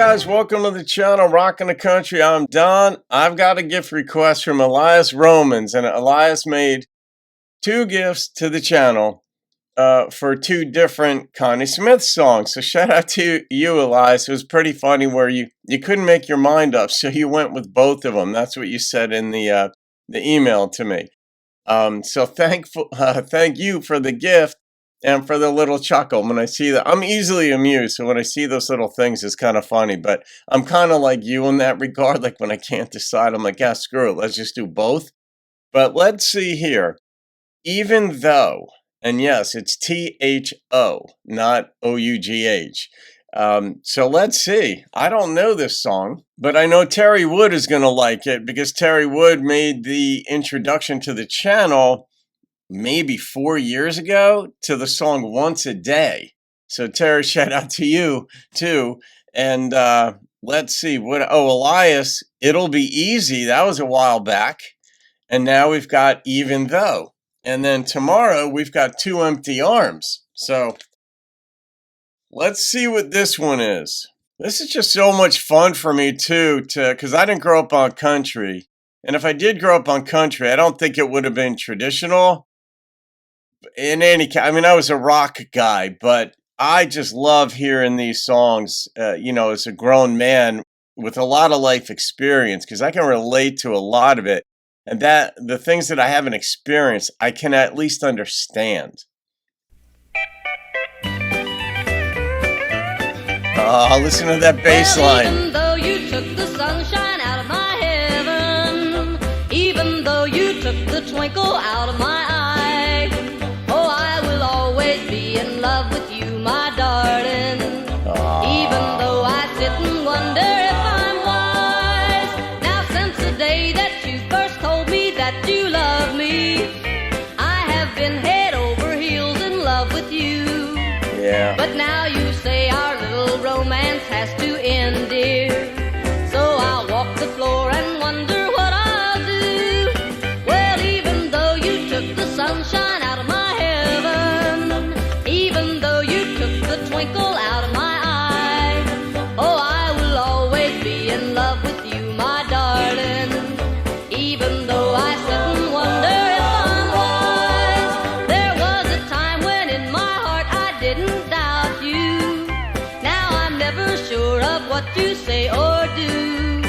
guys, welcome to the channel, Rockin' the Country. I'm Don. I've got a gift request from Eliyahs Romans, and Eliyahs made 2 gifts to the channel for 2 different Connie Smith songs. So shout out to you, Eliyahs. It was pretty funny where you couldn't make your mind up, so you went with both of them. That's what you said in the email to me. So thank you for the gift. And for the little chuckle when I see that. I'm easily amused, so when I see those little things, it's kind of funny. But I'm kind of like you in that regard. Like when I can't decide, I'm like, yeah, screw it. Let's just do both. But let's see here. Even though, and yes, it's THO, not OUGH. So let's see. I don't know this song, but I know Terry Wood is going to like it because Terry Wood made the introduction to the channel maybe 4 years ago to the song Once a Day. So Terry, shout out to you too. And let's see what, Eliyahs, It'll Be Easy. That was a while back. And now we've got Even Though. And then tomorrow we've got 2 Empty Arms. So let's see what this one is. This is just so much fun for me too, because I didn't grow up on country. And if I did grow up on country, I don't think it would have been traditional. In any case, I mean, I was a rock guy, but I just love hearing these songs, as a grown man with a lot of life experience, because I can relate to a lot of it. And that the things that I haven't experienced, I can at least understand. Oh, listen to that bass line. Even though you took the sunshine out of my heaven, even though you took the twinkle out of my eye, be in love with you, my darling. Even though I sit and wonder if I'm wise. Now since the day that you first told me that you love me, I have been head over heels in love with you. Yeah. But now you say our little romance has to end, dear. So I'll walk the floor and wonder what I'll do. Well, even though you took the sunshine out of my twinkle out of my eye, oh, I will always be in love with you, my darling. Even though I sit and wonder if I'm wise, there was a time when in my heart I didn't doubt you. Now I'm never sure of what you say or do,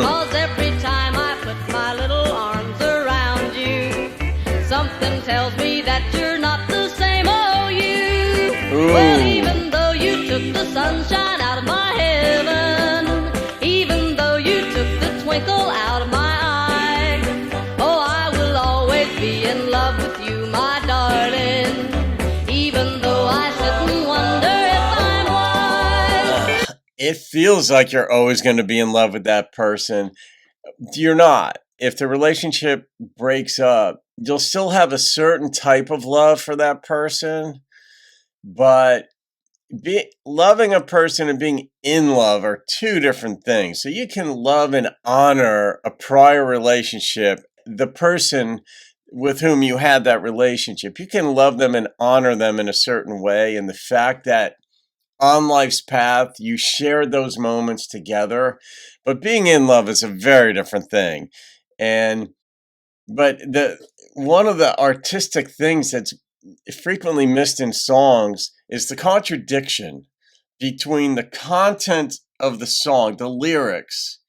'cause every time I put my little arms around you, something tells me that you're not the same, oh you. Well, even though you took the sunshine out of my heaven, even though you took the twinkle out of my eye, oh, I will always be in love with you, my darling. Even though I sit and wonder if I'm wise. It feels like you're always going to be in love with that person. You're not. If the relationship breaks up, you'll still have a certain type of love for that person. But loving a person and being in love are 2 different things. So you can love and honor a prior relationship, the person with whom you had that relationship. You can love them and honor them in a certain way. And the fact that on life's path, you shared those moments together. But being in love is a very different thing. But one of the artistic things that's frequently missed in songs is the contradiction between the content of the song, the lyrics,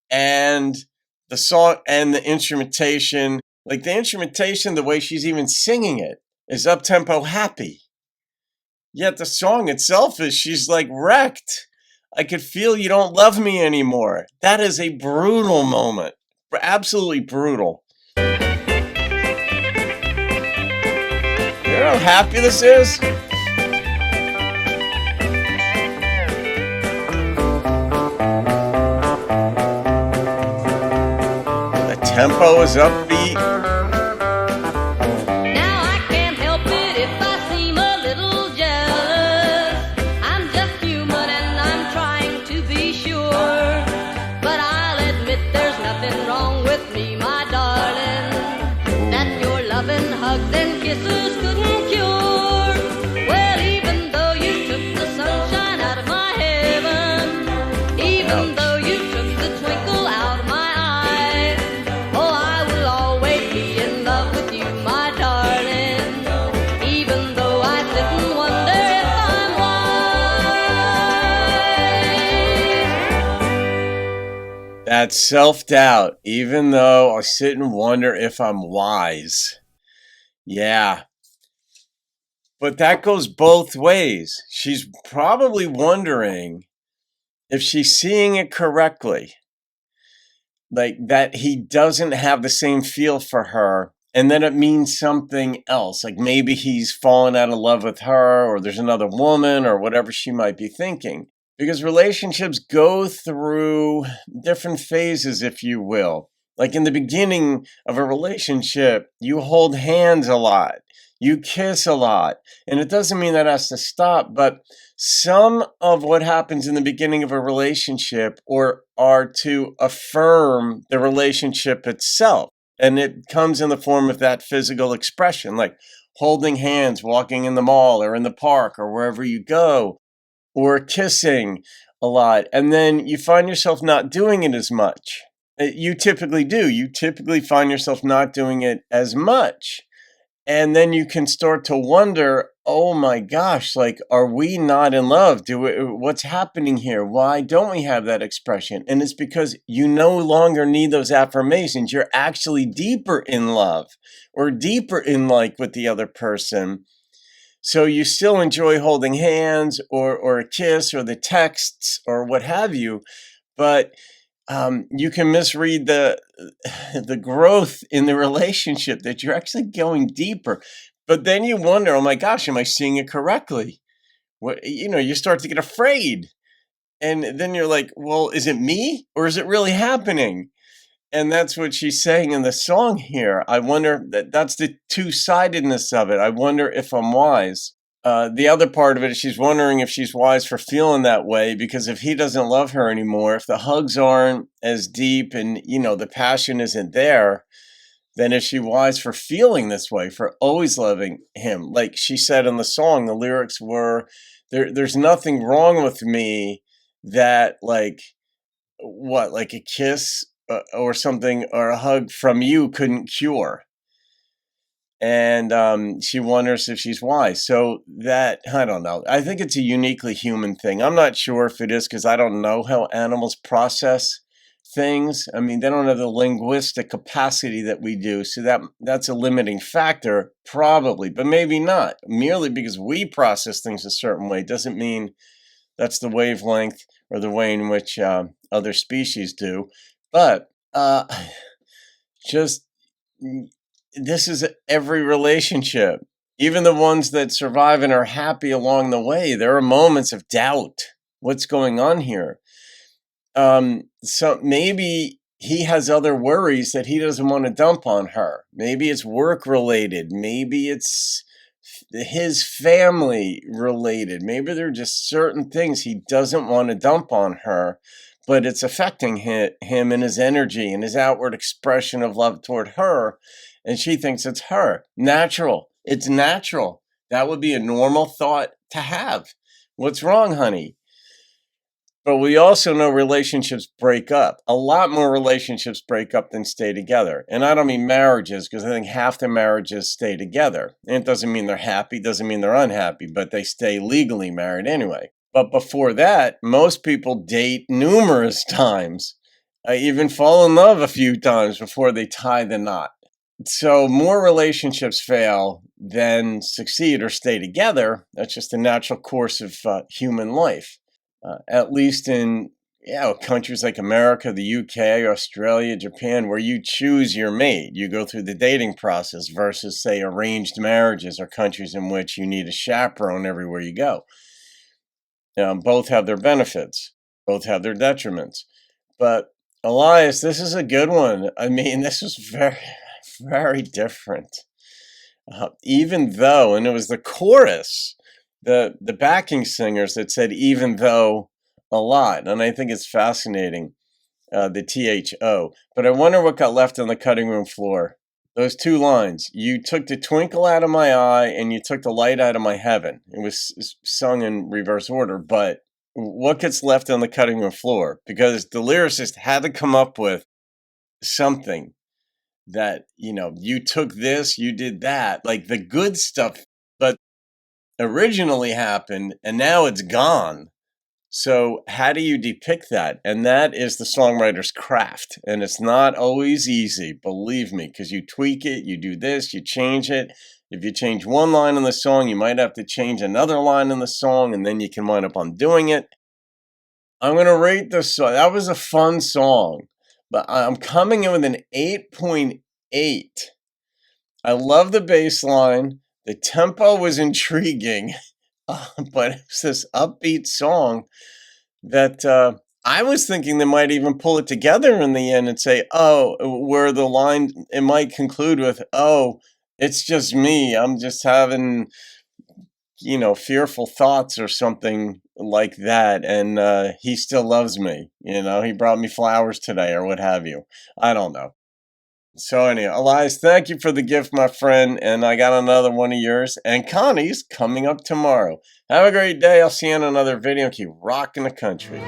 and the song and the instrumentation. Like the instrumentation, the way she's even singing it is up-tempo happy. Yet the song itself she's like wrecked. I could feel you don't love me anymore. That is a brutal moment. Absolutely brutal. You know how happy this is? The tempo is upbeat. Now I can't help it if I seem a little jealous. I'm just human and I'm trying to be sure. But I'll admit there's nothing wrong with me, my darling, that your loving hugs and kisses couldn't cure. Well, even though you took the sunshine out of my heaven, That self-doubt, even though I sit and wonder if I'm wise. Yeah. But that goes both ways. She's probably wondering if she's seeing it correctly, like that he doesn't have the same feel for her, and then it means something else. Like maybe he's fallen out of love with her, or there's another woman, or whatever she might be thinking. Because relationships go through different phases, if you will. Like in the beginning of a relationship, you hold hands a lot, you kiss a lot. And it doesn't mean that has to stop, but some of what happens in the beginning of a relationship or are to affirm the relationship itself. And it comes in the form of that physical expression, like holding hands, walking in the mall or in the park or wherever you go, or kissing a lot. And then you find yourself not doing it as much. You typically do. You typically find yourself not doing it as much. And then you can start to wonder, oh my gosh, like, are we not in love? What's happening here? Why don't we have that expression? And it's because you no longer need those affirmations. You're actually deeper in love or deeper in like with the other person. So you still enjoy holding hands or a kiss or the texts or what have you, but you can misread the growth in the relationship, that you're actually going deeper. But then you wonder, oh my gosh, am I seeing it correctly? You start to get afraid, and then you're like, well, is it me or is it really happening? And that's what she's saying in the song here. I wonder that's the two-sidedness of it. I wonder if I'm wise. The other part of it is she's wondering if she's wise for feeling that way, because if he doesn't love her anymore, if the hugs aren't as deep and, the passion isn't there, then is she wise for feeling this way, for always loving him? Like she said in the song, the lyrics were, there's nothing wrong with me that like a kiss or something or a hug from you couldn't cure. And she wonders if she's wise. So that, I don't know. I think it's a uniquely human thing. I'm not sure if it is, because I don't know how animals process things. I mean, they don't have the linguistic capacity that we do. So that's a limiting factor, probably, but maybe not. Merely because we process things a certain way doesn't mean that's the wavelength or the way in which other species do. But just this is every relationship, even the ones that survive and are happy along the way. There are moments of doubt. What's going on here? So maybe he has other worries that he doesn't want to dump on her. Maybe it's work related. Maybe it's his family related. Maybe there are just certain things he doesn't want to dump on her, but it's affecting him and his energy and his outward expression of love toward her. And she thinks it's her. Natural. It's natural. That would be a normal thought to have. What's wrong, honey? But we also know relationships break up. A lot more relationships break up than stay together. And I don't mean marriages, because I think half the marriages stay together. And it doesn't mean they're happy, doesn't mean they're unhappy, but they stay legally married anyway. But before that, most people date numerous times. Even fall in love a few times before they tie the knot. So more relationships fail than succeed or stay together. That's just the natural course of human life. At least in countries like America, the UK, Australia, Japan, where you choose your mate. You go through the dating process versus, say, arranged marriages or countries in which you need a chaperone everywhere you go. Both have their benefits. Both have their detriments. But Eliyahs, this is a good one. I mean, this was very, very different. Even though, and it was the chorus, the backing singers that said even though a lot. And I think it's fascinating, the THO. But I wonder what got left on the cutting room floor. Those two lines, you took the twinkle out of my eye and you took the light out of my heaven. It was sung in reverse order, but what gets left on the cutting room floor? Because the lyricist had to come up with something that, you took this, you did that, like the good stuff, but originally happened and now it's gone. So how do you depict that? And that is the songwriter's craft. And it's not always easy, believe me, because you tweak it, you do this, you change it. If you change one line in the song, you might have to change another line in the song, and then you can wind up undoing it. I'm going to rate this song. That was a fun song, but I'm coming in with an 8.8. I love the bass line. The tempo was intriguing, but it's this upbeat song that I was thinking they might even pull it together in the end and say, oh, where the line, it might conclude with, oh, it's just me. I'm just having, fearful thoughts or something like that. And he still loves me. He brought me flowers today or what have you. I don't know. So anyway, Eliyahs, thank you for the gift, my friend. And I got another one of yours. And Connie's coming up tomorrow. Have a great day. I'll see you in another video. Keep rocking the country.